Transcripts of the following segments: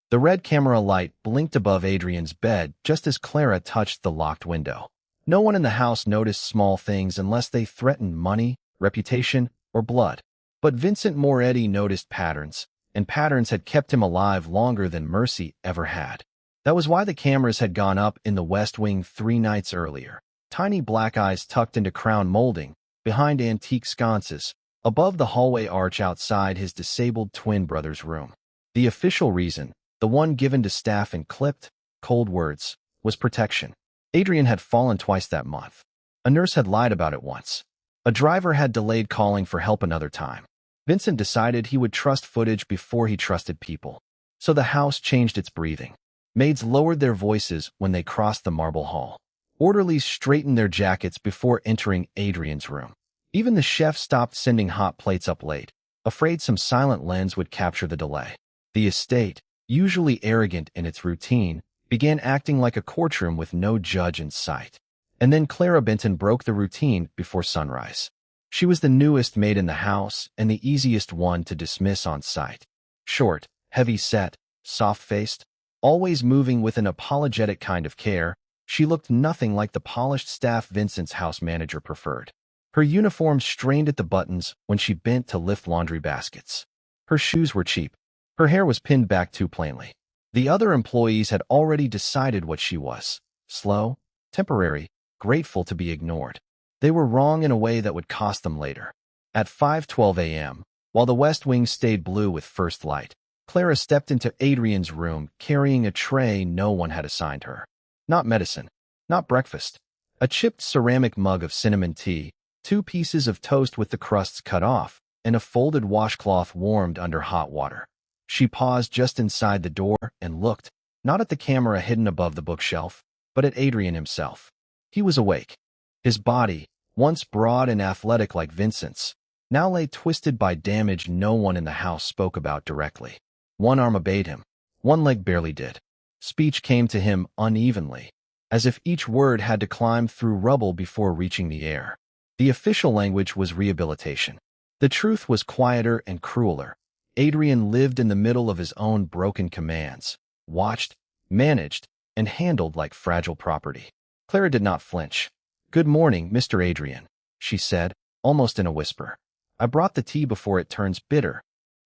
The red camera light blinked above Adrian's bed just as Clara touched the locked window. No one in the house noticed small things unless they threatened money, reputation, or blood. But Vincent Moretti noticed patterns, and patterns had kept him alive longer than Mercy ever had. That was why the cameras had gone up in the West Wing 3 nights earlier. Tiny black eyes tucked into crown molding, behind antique sconces, above the hallway arch outside his disabled twin brother's room. The official reason, the one given to staff in clipped, cold words, was protection. Adrian had fallen twice that month. A nurse had lied about it once. A driver had delayed calling for help another time. Vincent decided he would trust footage before he trusted people. So the house changed its breathing. Maids lowered their voices when they crossed the marble hall. Orderlies straightened their jackets before entering Adrian's room. Even the chef stopped sending hot plates up late, afraid some silent lens would capture the delay. The estate, usually arrogant in its routine, began acting like a courtroom with no judge in sight. And then Clara Benton broke the routine before sunrise. She was the newest maid in the house and the easiest one to dismiss on sight. Short, heavy-set, soft-faced, always moving with an apologetic kind of care, she looked nothing like the polished staff Vincent's house manager preferred. Her uniform strained at the buttons when she bent to lift laundry baskets. Her shoes were cheap. Her hair was pinned back too plainly. The other employees had already decided what she was: slow, temporary, grateful to be ignored. They were wrong in a way that would cost them later. At 5:12 a.m., while the West Wing stayed blue with first light, Clara stepped into Adrian's room carrying a tray no one had assigned her. Not medicine, not breakfast. A chipped ceramic mug of cinnamon tea, 2 pieces of toast with the crusts cut off, and a folded washcloth warmed under hot water. She paused just inside the door and looked, not at the camera hidden above the bookshelf, but at Adrian himself. He was awake. His body, once broad and athletic like Vincent's, now lay twisted by damage no one in the house spoke about directly. One arm obeyed him. One leg barely did. Speech came to him unevenly, as if each word had to climb through rubble before reaching the air. The official language was rehabilitation. The truth was quieter and crueler. Adrian lived in the middle of his own broken commands, watched, managed, and handled like fragile property. Clara did not flinch. "Good morning, Mr. Adrian," she said, almost in a whisper. "I brought the tea before it turns bitter."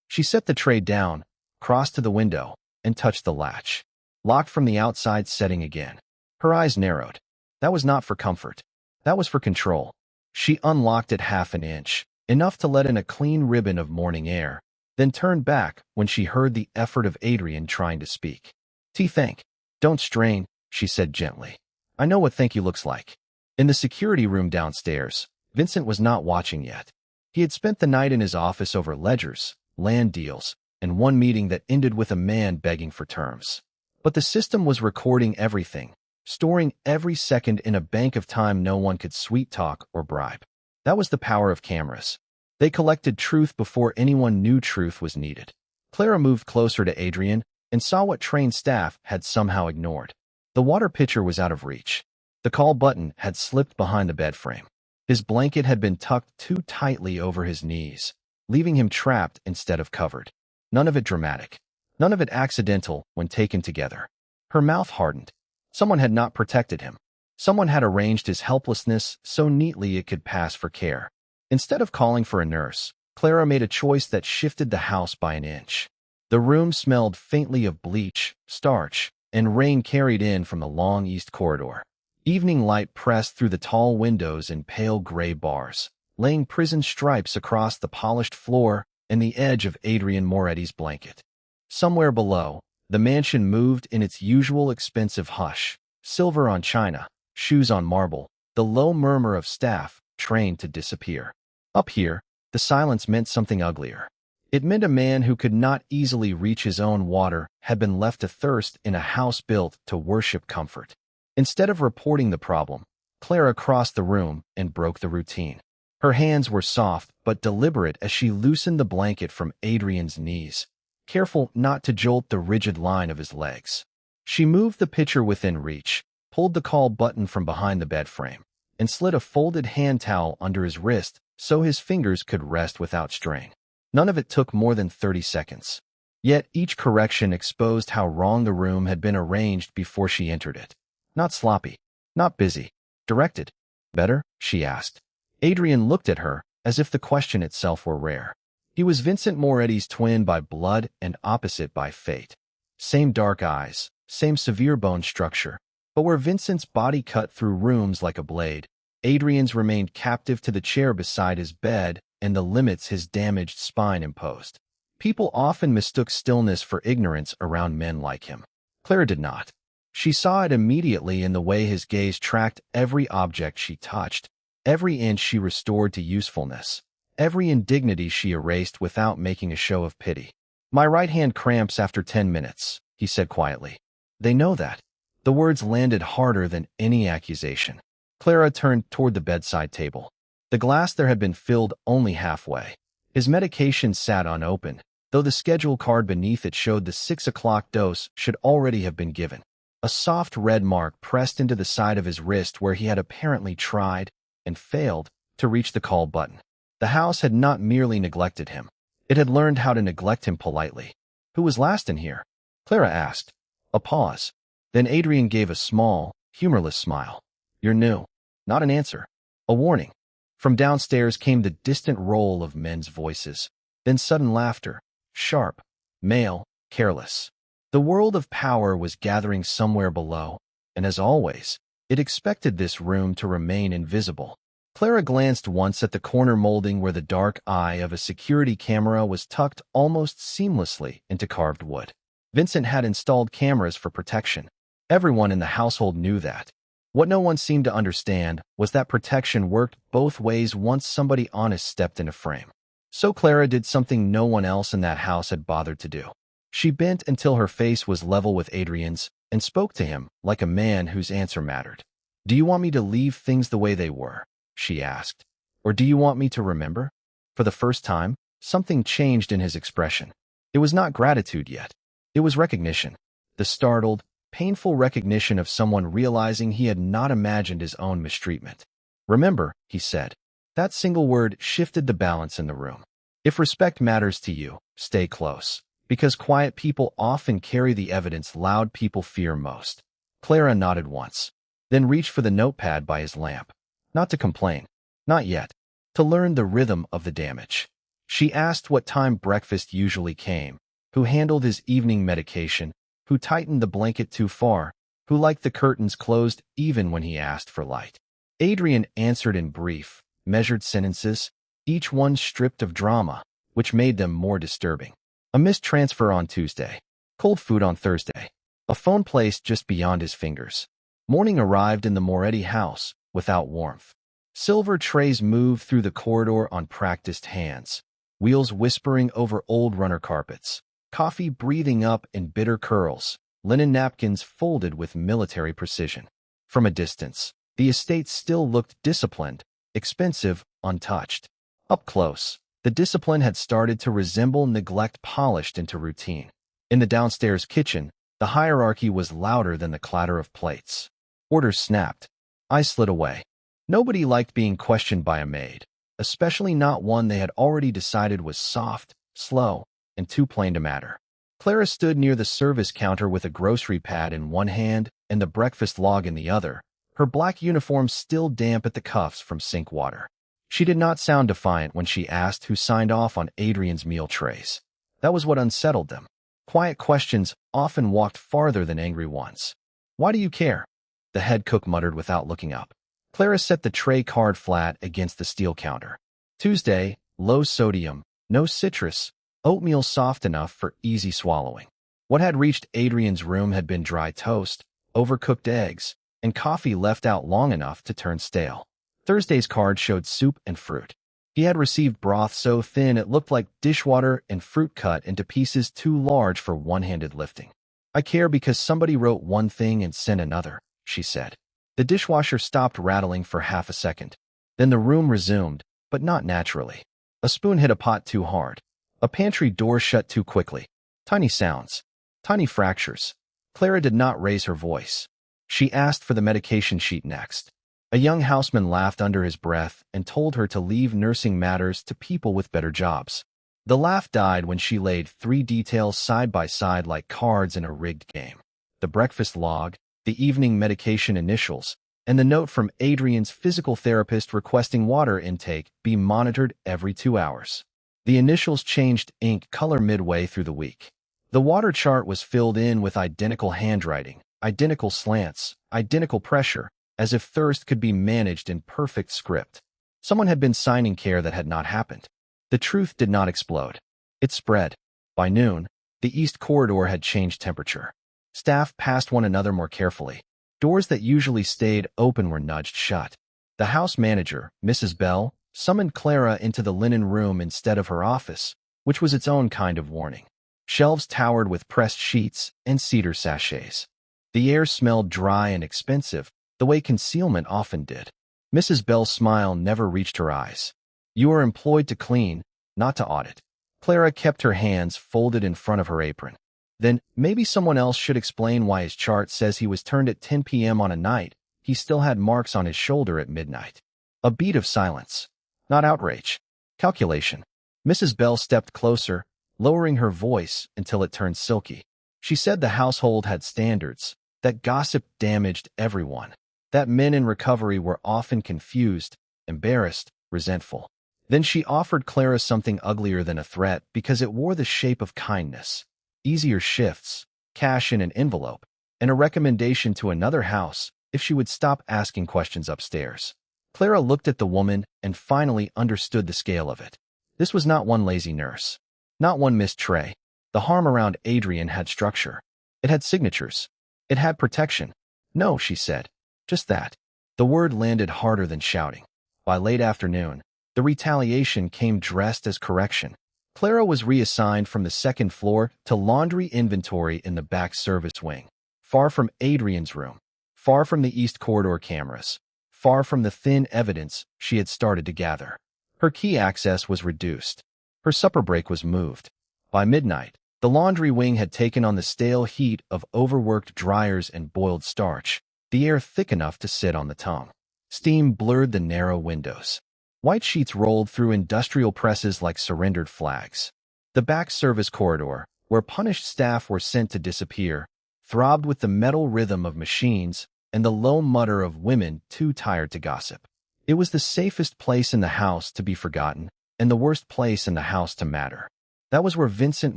She set the tray down, crossed to the window, and touched the latch. Locked from the outside setting again. Her eyes narrowed. That was not for comfort. That was for control. She unlocked it half an inch, enough to let in a clean ribbon of morning air, then turned back when she heard the effort of Adrian trying to speak. "Tea, thank. Don't strain," she said gently. "I know what thank you looks like." In the security room downstairs, Vincent was not watching yet. He had spent the night in his office over ledgers, land deals, and one meeting that ended with a man begging for terms. But the system was recording everything, storing every second in a bank of time no one could sweet-talk or bribe. That was the power of cameras. They collected truth before anyone knew truth was needed. Clara moved closer to Adrian and saw what trained staff had somehow ignored. The water pitcher was out of reach. The call button had slipped behind the bed frame. His blanket had been tucked too tightly over his knees, leaving him trapped instead of covered. None of it dramatic. None of it accidental when taken together. Her mouth hardened. Someone had not protected him. Someone had arranged his helplessness so neatly it could pass for care. Instead of calling for a nurse, Clara made a choice that shifted the house by an inch. The room smelled faintly of bleach, starch, and rain carried in from the long east corridor. Evening light pressed through the tall windows in pale gray bars, laying prison stripes across the polished floor and the edge of Adrian Moretti's blanket. Somewhere below, the mansion moved in its usual expensive hush, silver on china, shoes on marble, the low murmur of staff trained to disappear. Up here, the silence meant something uglier. It meant a man who could not easily reach his own water had been left to thirst in a house built to worship comfort. Instead of reporting the problem, Clara crossed the room and broke the routine. Her hands were soft but deliberate as she loosened the blanket from Adrian's knees, careful not to jolt the rigid line of his legs. She moved the pitcher within reach, pulled the call button from behind the bed frame, and slid a folded hand towel under his wrist so his fingers could rest without strain. None of it took more than 30 seconds. Yet each correction exposed how wrong the room had been arranged before she entered it. Not sloppy, not busy, directed. Better? She asked. Adrian looked at her, as if the question itself were rare. He was Vincent Moretti's twin by blood and opposite by fate. Same dark eyes, same severe bone structure, but where Vincent's body cut through rooms like a blade, Adrian's remained captive to the chair beside his bed and the limits his damaged spine imposed. People often mistook stillness for ignorance around men like him. Clara did not. She saw it immediately in the way his gaze tracked every object she touched, every inch she restored to usefulness, every indignity she erased without making a show of pity. My right hand cramps after 10 minutes, he said quietly. They know that. The words landed harder than any accusation. Clara turned toward the bedside table. The glass there had been filled only halfway. His medication sat unopened, though the schedule card beneath it showed the 6 o'clock dose should already have been given. A soft red mark pressed into the side of his wrist where he had apparently tried, and failed, to reach the call button. The house had not merely neglected him. It had learned how to neglect him politely. Who was last in here? Clara asked. A pause. Then Adrian gave a small, humorless smile. You're new. Not an answer. A warning. From downstairs came the distant roll of men's voices, then sudden laughter, sharp, male, careless. The world of power was gathering somewhere below, and as always, it expected this room to remain invisible. Clara glanced once at the corner molding where the dark eye of a security camera was tucked almost seamlessly into carved wood. Vincent had installed cameras for protection. Everyone in the household knew that. What no one seemed to understand was that protection worked both ways once somebody honest stepped in a frame. So Clara did something no one else in that house had bothered to do. She bent until her face was level with Adrian's and spoke to him like a man whose answer mattered. Do you want me to leave things the way they were? She asked. Or do you want me to remember? For the first time, something changed in his expression. It was not gratitude yet. It was recognition. The startled, painful recognition of someone realizing he had not imagined his own mistreatment. Remember, he said. That single word shifted the balance in the room. If respect matters to you, stay close. Because quiet people often carry the evidence loud people fear most. Clara nodded once, then reached for the notepad by his lamp. Not to complain. Not yet. To learn the rhythm of the damage. She asked what time breakfast usually came, who handled his evening medication, who tightened the blanket too far, who liked the curtains closed even when he asked for light. Adrian answered in brief, measured sentences, each one stripped of drama, which made them more disturbing. A missed transfer on Tuesday. Cold food on Thursday. A phone placed just beyond his fingers. Morning arrived in the Moretti house, without warmth. Silver trays moved through the corridor on practiced hands, wheels whispering over old runner carpets, coffee breathing up in bitter curls, linen napkins folded with military precision. From a distance, the estate still looked disciplined, expensive, untouched. Up close, the discipline had started to resemble neglect polished into routine. In the downstairs kitchen, the hierarchy was louder than the clatter of plates. Orders snapped. Eyes slid away. Nobody liked being questioned by a maid, especially not one they had already decided was soft, slow, and too plain to matter. Clara stood near the service counter with a grocery pad in one hand and the breakfast log in the other, her black uniform still damp at the cuffs from sink water. She did not sound defiant when she asked who signed off on Adrian's meal trays. That was what unsettled them. Quiet questions often walked farther than angry ones. Why do you care? The head cook muttered without looking up. Clara set the tray card flat against the steel counter. Tuesday, low sodium, no citrus, oatmeal soft enough for easy swallowing. What had reached Adrian's room had been dry toast, overcooked eggs, and coffee left out long enough to turn stale. Thursday's card showed soup and fruit. He had received broth so thin it looked like dishwater and fruit cut into pieces too large for one-handed lifting. I care because somebody wrote one thing and sent another, she said. The dishwasher stopped rattling for half a second. Then the room resumed, but not naturally. A spoon hit a pot too hard. A pantry door shut too quickly. Tiny sounds. Tiny fractures. Clara did not raise her voice. She asked for the medication sheet next. A young houseman laughed under his breath and told her to leave nursing matters to people with better jobs. The laugh died when she laid 3 details side by side like cards in a rigged game. The breakfast log, the evening medication initials, and the note from Adrian's physical therapist requesting water intake be monitored every 2 hours. The initials changed ink color midway through the week. The water chart was filled in with identical handwriting, identical slants, identical pressure, as if thirst could be managed in perfect script. Someone had been signing care that had not happened. The truth did not explode. It spread. By noon, the east corridor had changed temperature. Staff passed one another more carefully. Doors that usually stayed open were nudged shut. The house manager, Mrs. Bell, summoned Clara into the linen room instead of her office, which was its own kind of warning. Shelves towered with pressed sheets and cedar sachets. The air smelled dry and expensive, the way concealment often did. Mrs. Bell's smile never reached her eyes. You are employed to clean, not to audit. Clara kept her hands folded in front of her apron. Then, maybe someone else should explain why his chart says he was turned at 10 p.m. on a night he still had marks on his shoulder at midnight. A beat of silence. Not outrage. Calculation. Mrs. Bell stepped closer, lowering her voice until it turned silky. She said the household had standards, that gossip damaged everyone, that men in recovery were often confused, embarrassed, resentful. Then she offered Clara something uglier than a threat because it wore the shape of kindness. Easier shifts, cash in an envelope, and a recommendation to another house if she would stop asking questions upstairs. Clara looked at the woman and finally understood the scale of it. This was not one lazy nurse. Not one missed tray. The harm around Adrian had structure. It had signatures. It had protection. No, she said. Just that. The word landed harder than shouting. By late afternoon, the retaliation came dressed as correction. Clara was reassigned from the second floor to laundry inventory in the back service wing, far from Adrian's room, far from the east corridor cameras, far from the thin evidence she had started to gather. Her key access was reduced. Her supper break was moved. By midnight, the laundry wing had taken on the stale heat of overworked dryers and boiled starch, the air thick enough to sit on the tongue. Steam blurred the narrow windows. White sheets rolled through industrial presses like surrendered flags. The back service corridor, where punished staff were sent to disappear, throbbed with the metal rhythm of machines and the low mutter of women too tired to gossip. It was the safest place in the house to be forgotten and the worst place in the house to matter. That was where Vincent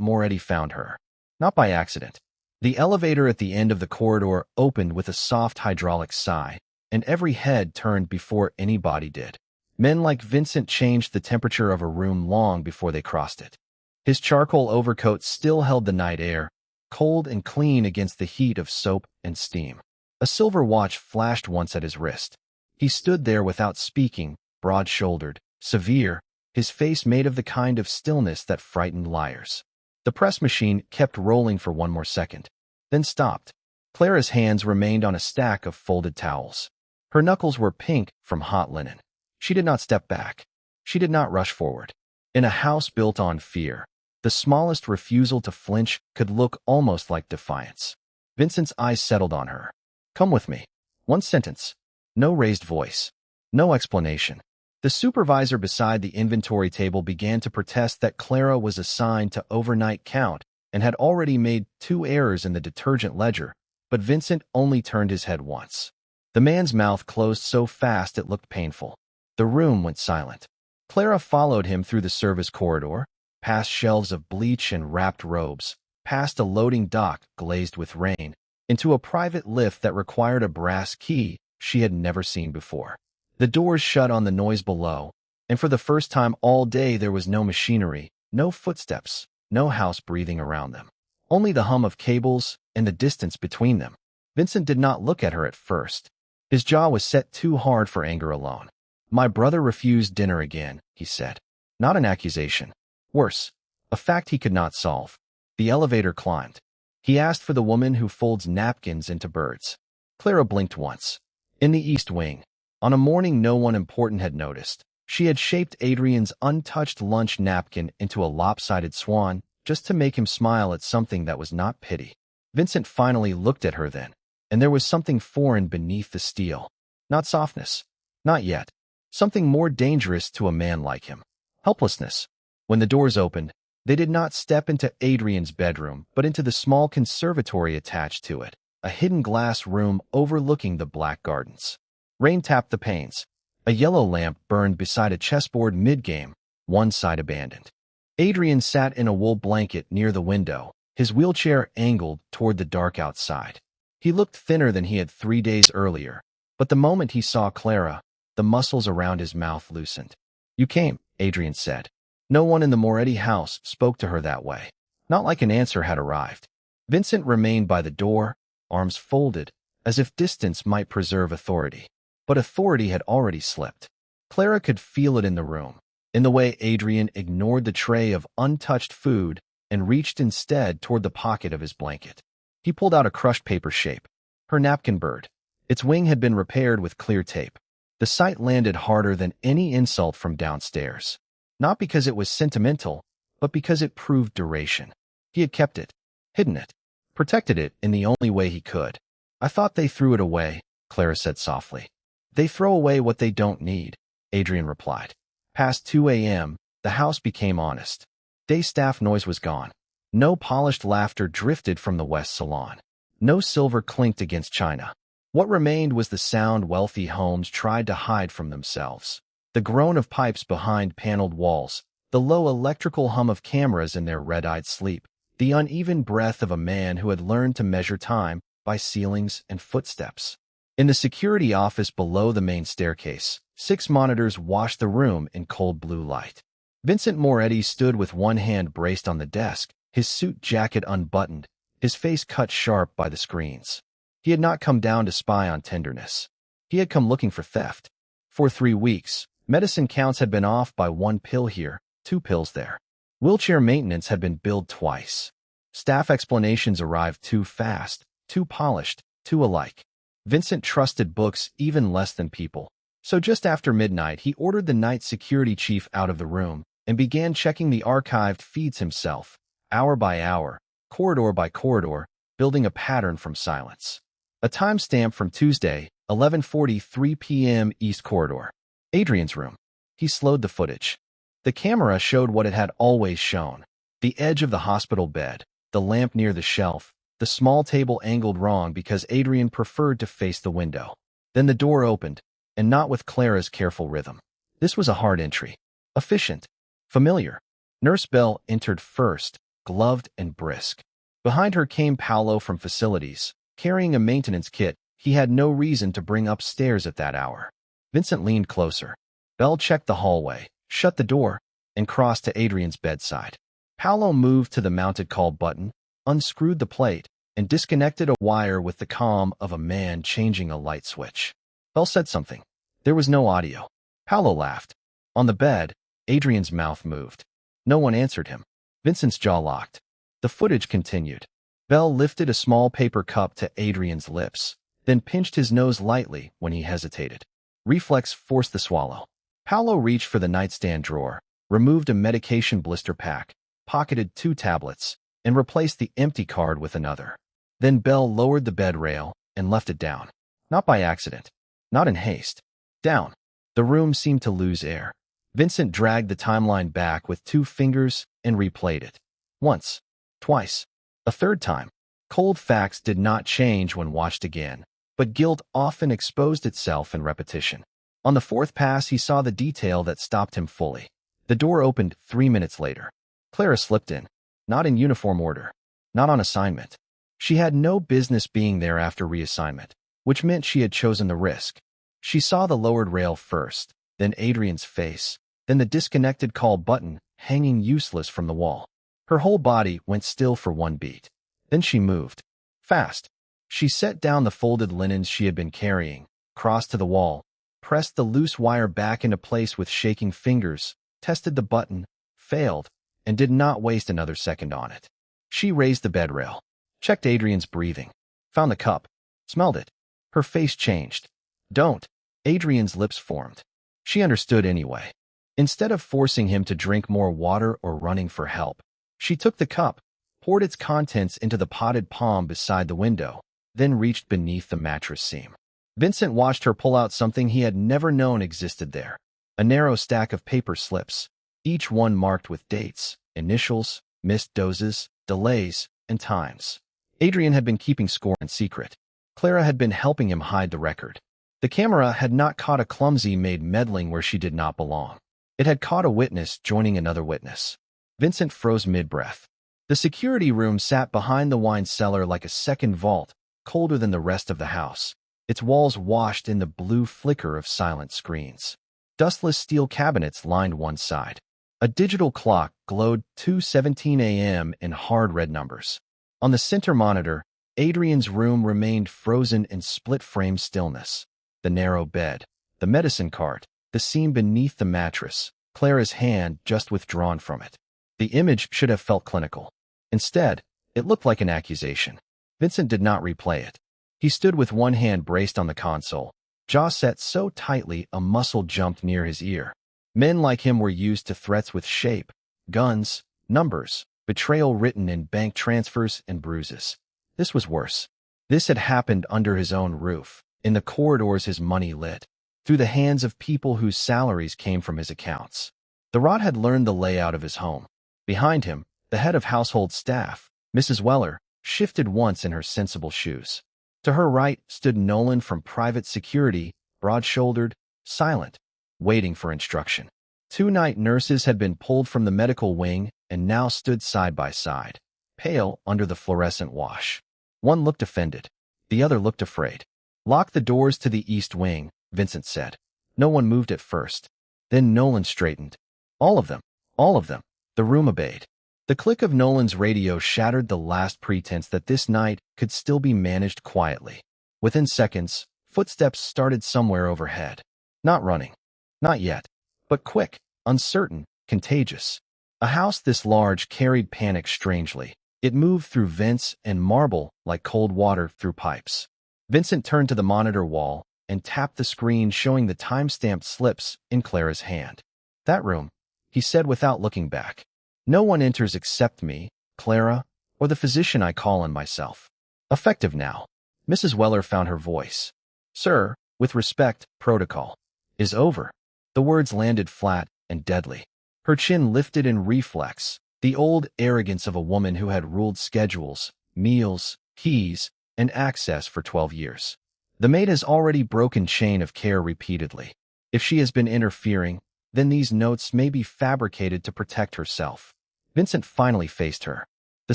Moretti found her. Not by accident. The elevator at the end of the corridor opened with a soft hydraulic sigh, and every head turned before any body did. Men like Vincent changed the temperature of a room long before they crossed it. His charcoal overcoat still held the night air, cold and clean against the heat of soap and steam. A silver watch flashed once at his wrist. He stood there without speaking, broad-shouldered, severe, his face made of the kind of stillness that frightened liars. The press machine kept rolling for one more second, then stopped. Clara's hands remained on a stack of folded towels. Her knuckles were pink from hot linen. She did not step back. She did not rush forward. In a house built on fear, the smallest refusal to flinch could look almost like defiance. Vincent's eyes settled on her. Come with me. One sentence. No raised voice. No explanation. The supervisor beside the inventory table began to protest that Clara was assigned to overnight count and had already made 2 errors in the detergent ledger, but Vincent only turned his head once. The man's mouth closed so fast it looked painful. The room went silent. Clara followed him through the service corridor, past shelves of bleach and wrapped robes, past a loading dock glazed with rain, into a private lift that required a brass key she had never seen before. The doors shut on the noise below, and for the first time all day there was no machinery, no footsteps, no house breathing around them. Only the hum of cables and the distance between them. Vincent did not look at her at first. His jaw was set too hard for anger alone. My brother refused dinner again, he said. Not an accusation. Worse, a fact he could not solve. The elevator climbed. He asked for the woman who folds napkins into birds. Clara blinked once. In the east wing, on a morning no one important had noticed, she had shaped Adrian's untouched lunch napkin into a lopsided swan just to make him smile at something that was not pity. Vincent finally looked at her then, and there was something foreign beneath the steel. Not softness. Not yet. Something more dangerous to a man like him. Helplessness. When the doors opened, they did not step into Adrian's bedroom, but into the small conservatory attached to it, a hidden glass room overlooking the black gardens. Rain tapped the panes. A yellow lamp burned beside a chessboard mid-game, one side abandoned. Adrian sat in a wool blanket near the window, his wheelchair angled toward the dark outside. He looked thinner than he had 3 days earlier, but the moment he saw Clara, the muscles around his mouth loosened. "You came," Adrian said. No one in the Moretti house spoke to her that way. Not like an answer had arrived. Vincent remained by the door, arms folded, as if distance might preserve authority. But authority had already slipped. Clara could feel it in the room, in the way Adrian ignored the tray of untouched food and reached instead toward the pocket of his blanket. He pulled out a crushed paper shape. Her napkin bird. Its wing had been repaired with clear tape. The sight landed harder than any insult from downstairs. Not because it was sentimental, but because it proved duration. He had kept it, hidden it, protected it in the only way he could. "I thought they threw it away," Clara said softly. "They throw away what they don't need," Adrian replied. Past 2 a.m., the house became honest. Day staff noise was gone. No polished laughter drifted from the west salon. No silver clinked against china. What remained was the sound wealthy homes tried to hide from themselves. The groan of pipes behind paneled walls, the low electrical hum of cameras in their red-eyed sleep, the uneven breath of a man who had learned to measure time by ceilings and footsteps. In the security office below the main staircase, 6 monitors washed the room in cold blue light. Vincent Moretti stood with one hand braced on the desk, his suit jacket unbuttoned, his face cut sharp by the screens. He had not come down to spy on tenderness. He had come looking for theft. For 3 weeks, medicine counts had been off by 1 pill here, 2 pills there. Wheelchair maintenance had been billed twice. Staff explanations arrived too fast, too polished, too alike. Vincent trusted books even less than people. So just after midnight, he ordered the night security chief out of the room and began checking the archived feeds himself, hour by hour, corridor by corridor, building a pattern from silence. A timestamp from Tuesday, 11:43 p.m. East Corridor. Adrian's room. He slowed the footage. The camera showed what it had always shown. The edge of the hospital bed, the lamp near the shelf, the small table angled wrong because Adrian preferred to face the window. Then the door opened, and not with Clara's careful rhythm. This was a hard entry. Efficient. Familiar. Nurse Bell entered first, gloved and brisk. Behind her came Paolo from facilities, carrying a maintenance kit he had no reason to bring upstairs at that hour. Vincent leaned closer. Bell checked the hallway, shut the door, and crossed to Adrian's bedside. Paolo moved to the mounted call button, unscrewed the plate, and disconnected a wire with the calm of a man changing a light switch. Bell said something. There was no audio. Paolo laughed. On the bed, Adrian's mouth moved. No one answered him. Vincent's jaw locked. The footage continued. Bell lifted a small paper cup to Adrian's lips, then pinched his nose lightly when he hesitated. Reflex forced the swallow. Paolo reached for the nightstand drawer, removed a medication blister pack, pocketed 2 tablets, and replaced the empty card with another. Then Bell lowered the bed rail and left it down. Not by accident. Not in haste. Down. The room seemed to lose air. Vincent dragged the timeline back with 2 fingers and replayed it. Once. Twice. A 3rd time. Cold facts did not change when watched again, but guilt often exposed itself in repetition. On the 4th pass, he saw the detail that stopped him fully. The door opened 3 minutes later. Clara slipped in. Not in uniform order. Not on assignment. She had no business being there after reassignment, which meant she had chosen the risk. She saw the lowered rail first, then Adrian's face, then the disconnected call button hanging useless from the wall. Her whole body went still for 1 beat. Then she moved. Fast. She set down the folded linens she had been carrying, crossed to the wall, pressed the loose wire back into place with shaking fingers, tested the button, failed, and did not waste another second on it. She raised the bed rail, checked Adrian's breathing, found the cup, smelled it. Her face changed. Don't. Adrian's lips formed. She understood anyway. Instead of forcing him to drink more water or running for help, she took the cup, poured its contents into the potted palm beside the window, then reached beneath the mattress seam. Vincent watched her pull out something he had never known existed there. A narrow stack of paper slips. each one marked with dates, initials, missed doses, delays, and times. Adrian had been keeping score in secret. Clara had been helping him hide the record. The camera had not caught a clumsy maid meddling where she did not belong. It had caught a witness joining another witness. Vincent froze mid-breath. The security room sat behind the wine cellar like a second vault, colder than the rest of the house, its walls washed in the blue flicker of silent screens. Dustless steel cabinets lined one side. A digital clock glowed 2:17 a.m. in hard red numbers. On the center monitor, Adrian's room remained frozen in split-frame stillness. The narrow bed, the medicine cart, the seam beneath the mattress, Clara's hand just withdrawn from it. The image should have felt clinical. Instead, it looked like an accusation. Vincent did not replay it. He stood with one hand braced on the console, jaw set so tightly a muscle jumped near his ear. Men like him were used to threats with shape, guns, numbers, betrayal written in bank transfers and bruises. This was worse. This had happened under his own roof, in the corridors his money lit, through the hands of people whose salaries came from his accounts. The Rot had learned the layout of his home. Behind him, the head of household staff, Mrs. Weller, shifted once in her sensible shoes. To her right stood Nolan from private security, broad-shouldered, silent, waiting for instruction. Two night nurses had been pulled from the medical wing and now stood side by side, pale under the fluorescent wash. One looked offended. The other looked afraid. "Lock the doors to the east wing," Vincent said. No one moved at first. Then Nolan straightened. All of them. All of them. The room obeyed. The click of Nolan's radio shattered the last pretense that this night could still be managed quietly. Within seconds, footsteps started somewhere overhead. Not running. Not yet. But quick, uncertain, contagious. A house this large carried panic strangely. It moved through vents and marble like cold water through pipes. Vincent turned to the monitor wall and tapped the screen showing the time-stamped slips in Clara's hand. "That room," he said without looking back. "No one enters except me, Clara, or the physician I call on myself." Effective now. Mrs. Weller found her voice. "Sir, with respect, protocol is over." The words landed flat and deadly. Her chin lifted in reflex, the old arrogance of a woman who had ruled schedules, meals, keys, and access for 12 years. The maid has already broken chain of care repeatedly. If she has been interfering, then these notes may be fabricated to protect herself. Vincent finally faced her. The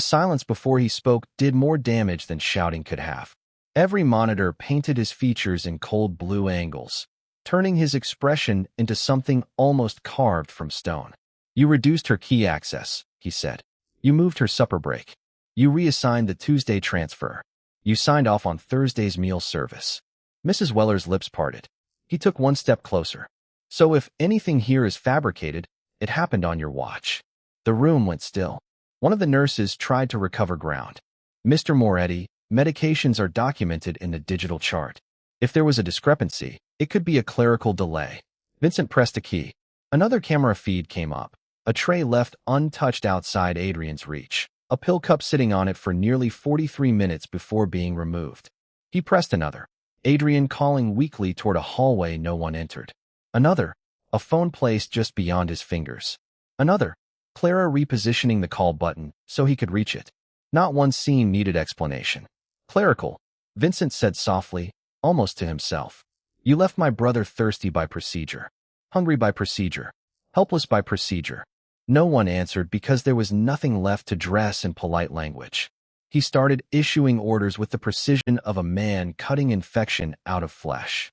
silence before he spoke did more damage than shouting could have. Every monitor painted his features in cold blue angles, turning his expression into something almost carved from stone. "You reduced her key access," he said. "You moved her supper break. You reassigned the Tuesday transfer. You signed off on Thursday's meal service." Mrs. Weller's lips parted. He took one step closer. "So if anything here is fabricated, it happened on your watch." The room went still. One of the nurses tried to recover ground. "Mr. Moretti, medications are documented in the digital chart. If there was a discrepancy, it could be a clerical delay." Vincent pressed a key. Another camera feed came up. A tray left untouched outside Adrian's reach. A pill cup sitting on it for nearly 43 minutes before being removed. He pressed another. Adrian calling weakly toward a hallway no one entered. Another. A phone placed just beyond his fingers. Another. Clara repositioning the call button so he could reach it. Not one scene needed explanation. "Clerical," Vincent said softly, almost to himself. "You left my brother thirsty by procedure, hungry by procedure, helpless by procedure." No one answered because there was nothing left to dress in polite language. He started issuing orders with the precision of a man cutting infection out of flesh.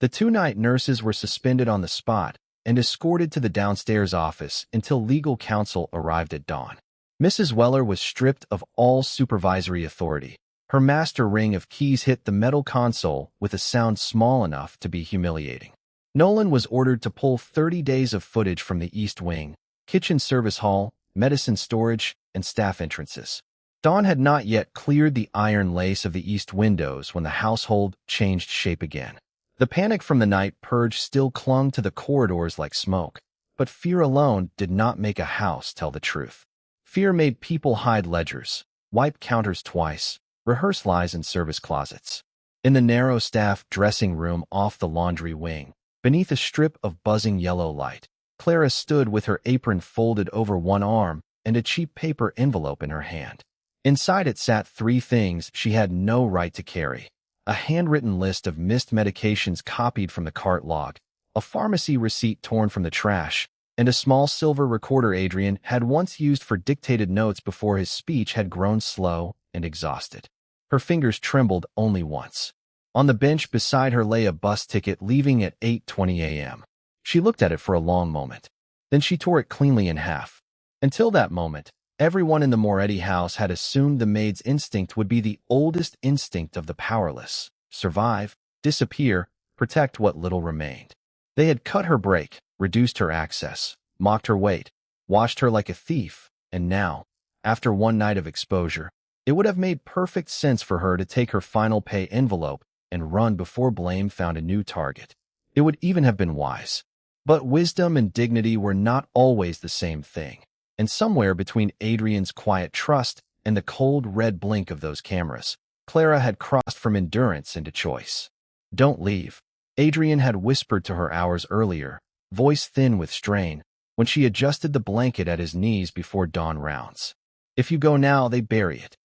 The two night nurses were suspended on the spot and escorted to the downstairs office until legal counsel arrived at dawn. Mrs. Weller was stripped of all supervisory authority. Her master ring of keys hit the metal console with a sound small enough to be humiliating. Nolan was ordered to pull 30 days of footage from the East Wing, kitchen service hall, medicine storage, and staff entrances. Dawn had not yet cleared the iron lace of the east windows when the household changed shape again. The panic from the night purge still clung to the corridors like smoke, but fear alone did not make a house tell the truth. Fear made people hide ledgers, wipe counters twice, rehearse lies in service closets. In the narrow staff dressing room off the laundry wing, beneath a strip of buzzing yellow light, Clara stood with her apron folded over one arm and a cheap paper envelope in her hand. Inside it sat 3 things she had no right to carry: a handwritten list of missed medications copied from the cart log, a pharmacy receipt torn from the trash, and a small silver recorder Adrian had once used for dictated notes before his speech had grown slow and exhausted. Her fingers trembled only once. On the bench beside her lay a bus ticket leaving at 8:20 a.m. She looked at it for a long moment. Then she tore it cleanly in half. Until that moment, everyone in the Moretti house had assumed the maid's instinct would be the oldest instinct of the powerless: survive, disappear, protect what little remained. They had cut her break, reduced her access, mocked her weight, watched her like a thief, and now, after one night of exposure, it would have made perfect sense for her to take her final pay envelope and run before blame found a new target. It would even have been wise. But wisdom and dignity were not always the same thing, and somewhere between Adrian's quiet trust and the cold red blink of those cameras, Clara had crossed from endurance into choice. "Don't leave," Adrian had whispered to her hours earlier, voice thin with strain, when she adjusted the blanket at his knees before dawn rounds. "If you go now, they bury it."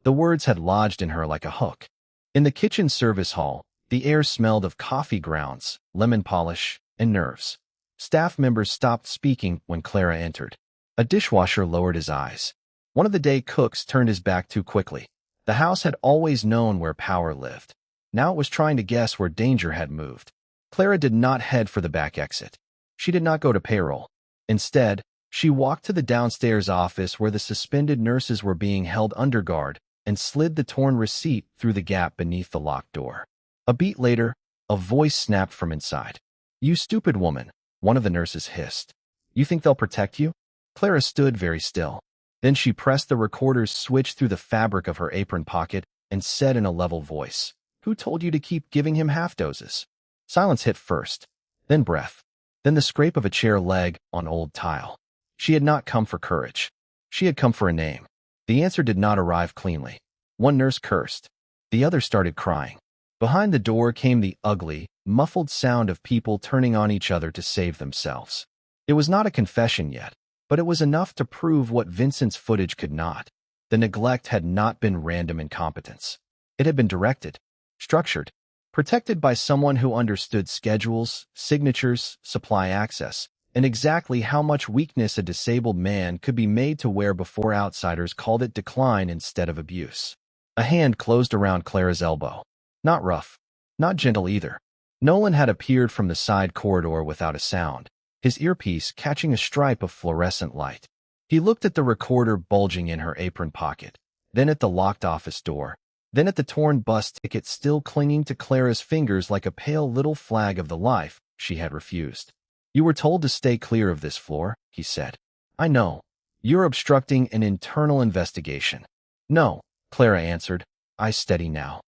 The words had lodged in her like a hook. In the kitchen service hall, the air smelled of coffee grounds, lemon polish, and nerves. Staff members stopped speaking when Clara entered. A dishwasher lowered his eyes. One of the day cooks turned his back too quickly. The house had always known where power lived. Now it was trying to guess where danger had moved. Clara did not head for the back exit. She did not go to payroll. Instead, she walked to the downstairs office where the suspended nurses were being held under guard and slid the torn receipt through the gap beneath the locked door. A beat later, a voice snapped from inside. "You stupid woman," one of the nurses hissed. "You think they'll protect you?" Clara stood very still. Then she pressed the recorder's switch through the fabric of her apron pocket and said in a level voice, "Who told you to keep giving him half doses?" Silence hit first, then breath, then the scrape of a chair leg on old tile. She had not come for courage. She had come for a name. The answer did not arrive cleanly. One nurse cursed. The other started crying. Behind the door came the ugly, muffled sound of people turning on each other to save themselves. It was not a confession yet, but it was enough to prove what Vincent's footage could not. The neglect had not been random incompetence. It had been directed, structured, protected by someone who understood schedules, signatures, supply access, and exactly how much weakness a disabled man could be made to wear before outsiders called it decline instead of abuse. A hand closed around Clara's elbow. Not rough, not gentle either. Nolan had appeared from the side corridor without a sound, his earpiece catching a stripe of fluorescent light. He looked at the recorder bulging in her apron pocket, then at the locked office door, then at the torn bus ticket still clinging to Clara's fingers like a pale little flag of the life she had refused. "You were told to stay clear of this floor," he said. "I know. You're obstructing an internal investigation." "No," Clara answered. "I steady now.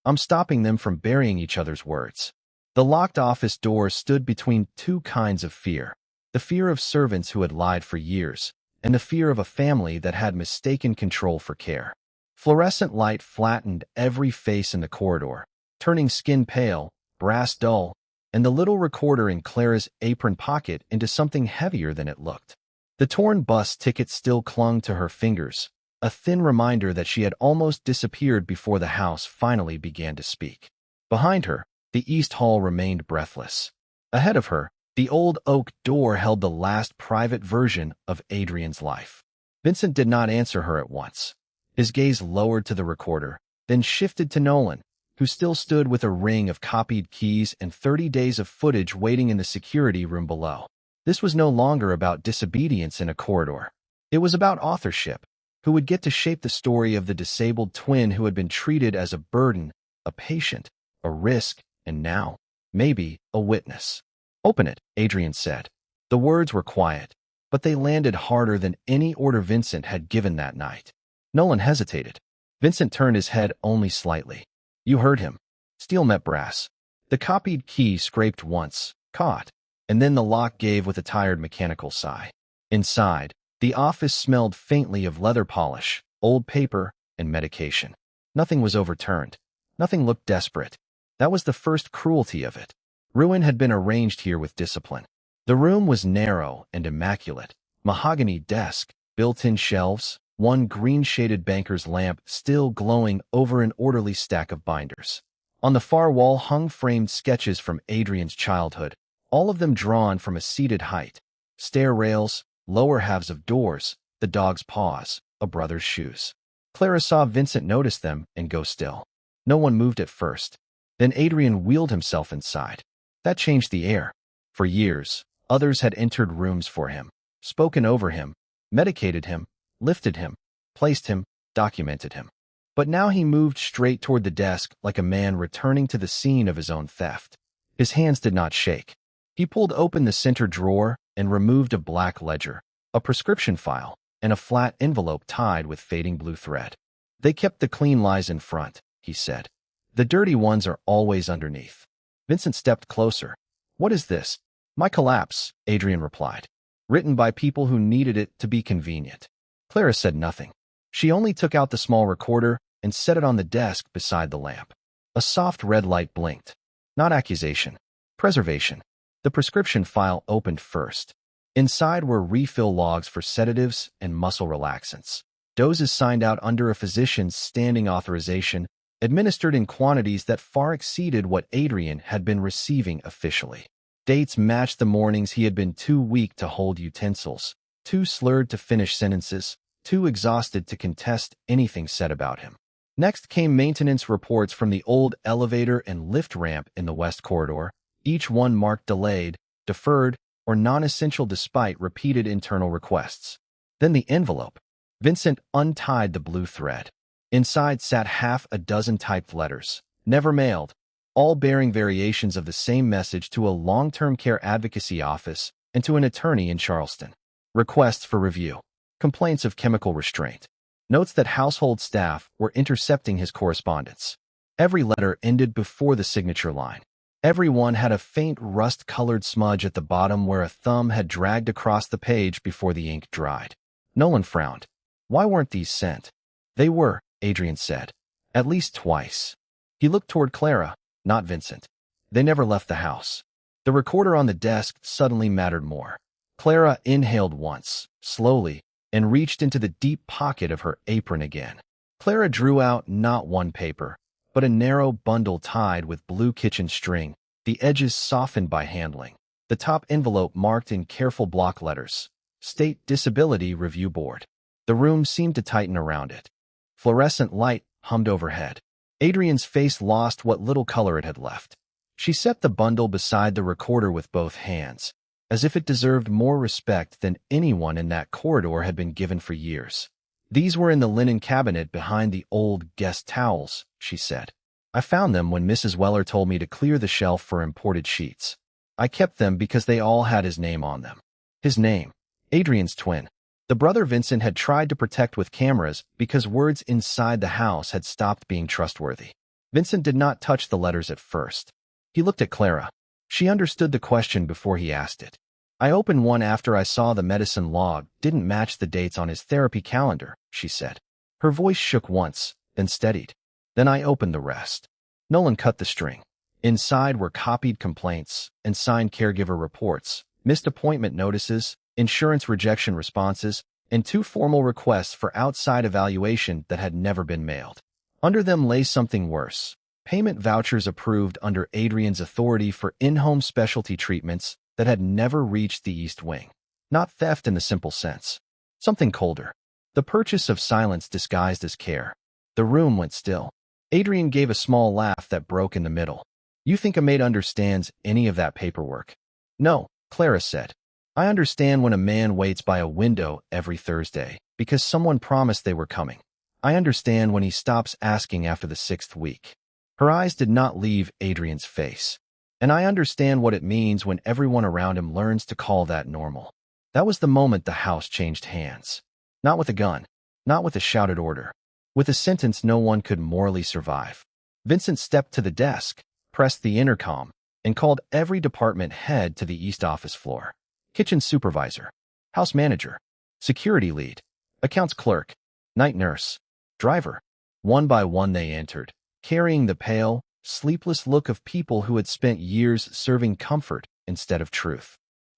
I'm stopping them from burying each other's words." The locked office door stood between 2 kinds of fear: the fear of servants who had lied for years, and the fear of a family that had mistaken control for care. Fluorescent light flattened every face in the corridor, turning skin pale, brass dull, and the little recorder in Clara's apron pocket into something heavier than it looked. The torn bus ticket still clung to her fingers, a thin reminder that she had almost disappeared before the house finally began to speak. Behind her, the East Hall remained breathless. Ahead of her, the old oak door held the last private version of Adrian's life. Vincent did not answer her at once. His gaze lowered to the recorder, then shifted to Nolan, who still stood with a ring of copied keys and 30 days of footage waiting in the security room below. This was no longer about disobedience in a corridor. It was about authorship. Who would get to shape the story of the disabled twin who had been treated as a burden, a patient, a risk, and now, maybe, a witness. "Open it," Adrian said. The words were quiet, but they landed harder than any order Vincent had given that night. Nolan hesitated. Vincent turned his head only slightly. "You heard him." Steel met brass. The copied key scraped once, caught, and then the lock gave with a tired mechanical sigh. Inside, the office smelled faintly of leather polish, old paper, and medication. Nothing was overturned. Nothing looked desperate. That was the first cruelty of it. Ruin had been arranged here with discipline. The room was narrow and immaculate. Mahogany desk, built-in shelves, one green-shaded banker's lamp still glowing over an orderly stack of binders. On the far wall hung framed sketches from Adrian's childhood, all of them drawn from a seated height. Stair rails, lower halves of doors, the dog's paws, a brother's shoes. Clara saw Vincent notice them and go still. No one moved at first. Then Adrian wheeled himself inside. That changed the air. For years, others had entered rooms for him, spoken over him, medicated him, lifted him, placed him, documented him. But now he moved straight toward the desk like a man returning to the scene of his own theft. His hands did not shake. He pulled open the center drawer and removed a black ledger, a prescription file, and a flat envelope tied with fading blue thread. "They kept the clean lies in front," he said. "The dirty ones are always underneath." Vincent stepped closer. "What is this?" "My collapse," Adrian replied. "Written by people who needed it to be convenient." Clara said nothing. She only took out the small recorder and set it on the desk beside the lamp. A soft red light blinked. Not accusation. Preservation. The prescription file opened first. Inside were refill logs for sedatives and muscle relaxants. Doses signed out under a physician's standing authorization, administered in quantities that far exceeded what Adrian had been receiving officially. Dates matched the mornings he had been too weak to hold utensils, too slurred to finish sentences, too exhausted to contest anything said about him. Next came maintenance reports from the old elevator and lift ramp in the West Corridor, each one marked delayed, deferred, or non-essential despite repeated internal requests. Then the envelope. Vincent untied the blue thread. Inside sat half a dozen typed letters, never mailed, all bearing variations of the same message to a long-term care advocacy office and to an attorney in Charleston. Requests for review. Complaints of chemical restraint. Notes that household staff were intercepting his correspondence. Every letter ended before the signature line. Every one had a faint rust-colored smudge at the bottom where a thumb had dragged across the page before the ink dried. Nolan frowned. Why weren't these sent? They were, Adrian said. At least twice. He looked toward Clara, not Vincent. They never left the house. The recorder on the desk suddenly mattered more. Clara inhaled once, slowly, and reached into the deep pocket of her apron again. Clara drew out not one paper, but a narrow bundle tied with blue kitchen string, the edges softened by handling. The top envelope marked in careful block letters, State Disability Review Board. The room seemed to tighten around it. Fluorescent light hummed overhead. Adrian's face lost what little color it had left. She set the bundle beside the recorder with both hands, as if it deserved more respect than anyone in that corridor had been given for years. "These were in the linen cabinet behind the old guest towels," she said. "I found them when Mrs. Weller told me to clear the shelf for imported sheets. I kept them because they all had his name on them." His name. Adrian's twin. The brother Vincent had tried to protect with cameras because words inside the house had stopped being trustworthy. Vincent did not touch the letters at first. He looked at Clara. She understood the question before he asked it. "I opened one after I saw the medicine log didn't match the dates on his therapy calendar," she said. Her voice shook once, then steadied. "Then I opened the rest." Nolan cut the string. Inside were copied complaints and signed caregiver reports, missed appointment notices, insurance rejection responses, and 2 formal requests for outside evaluation that had never been mailed. Under them lay something worse. Payment vouchers approved under Adrian's authority for in-home specialty treatments that had never reached the East Wing. Not theft in the simple sense. Something colder. The purchase of silence disguised as care. The room went still. Adrian gave a small laugh that broke in the middle. "You think a maid understands any of that paperwork?" "No," Clara said. "I understand when a man waits by a window every Thursday because someone promised they were coming. I understand when he stops asking after the 6th week." Her eyes did not leave Adrian's face. "And I understand what it means when everyone around him learns to call that normal." That was the moment the house changed hands. Not with a gun, not with a shouted order, with a sentence no one could morally survive. Vincent stepped to the desk, pressed the intercom, and called every department head to the East office floor. Kitchen supervisor, house manager, security lead, accounts clerk, night nurse, driver. One by one they entered, carrying the pale, sleepless look of people who had spent years serving comfort instead of truth.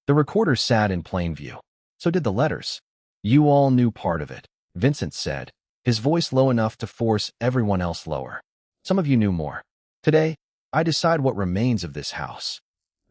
The recorder sat in plain view. So did the letters. You all knew part of it, Vincent said, his voice low enough to force everyone else lower. Some of you knew more. Today, I decide what remains of this house.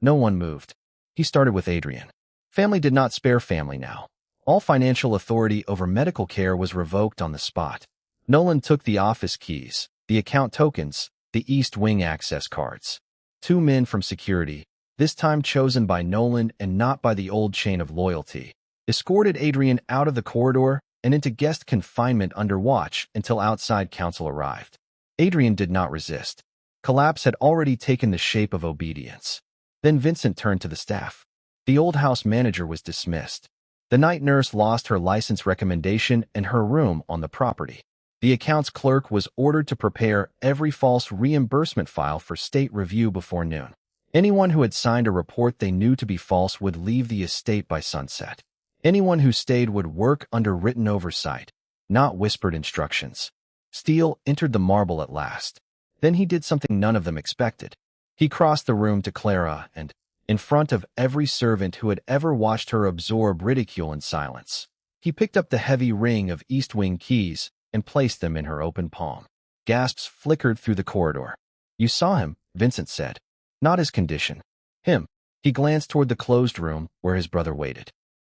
No one moved. He started with Adrian. Family did not spare family now. All financial authority over medical care was revoked on the spot. Nolan took the office keys, the account tokens, the East Wing access cards. 2 men from security, this time chosen by Nolan and not by the old chain of loyalty, escorted Adrian out of the corridor and into guest confinement under watch until outside counsel arrived. Adrian did not resist. Collapse had already taken the shape of obedience. Then Vincent turned to the staff. The old house manager was dismissed. The night nurse lost her license recommendation and her room on the property. The accounts clerk was ordered to prepare every false reimbursement file for state review before noon. Anyone who had signed a report they knew to be false would leave the estate by sunset. Anyone who stayed would work under written oversight, not whispered instructions. Steele entered the marble at last. Then he did something none of them expected. He crossed the room to Clara and, in front of every servant who had ever watched her absorb ridicule in silence, he picked up the heavy ring of East Wing keys and placed them in her open palm. Gasps flickered through the corridor. You saw him, Vincent said. Not his condition. Him. He glanced toward the closed room where his brother waited.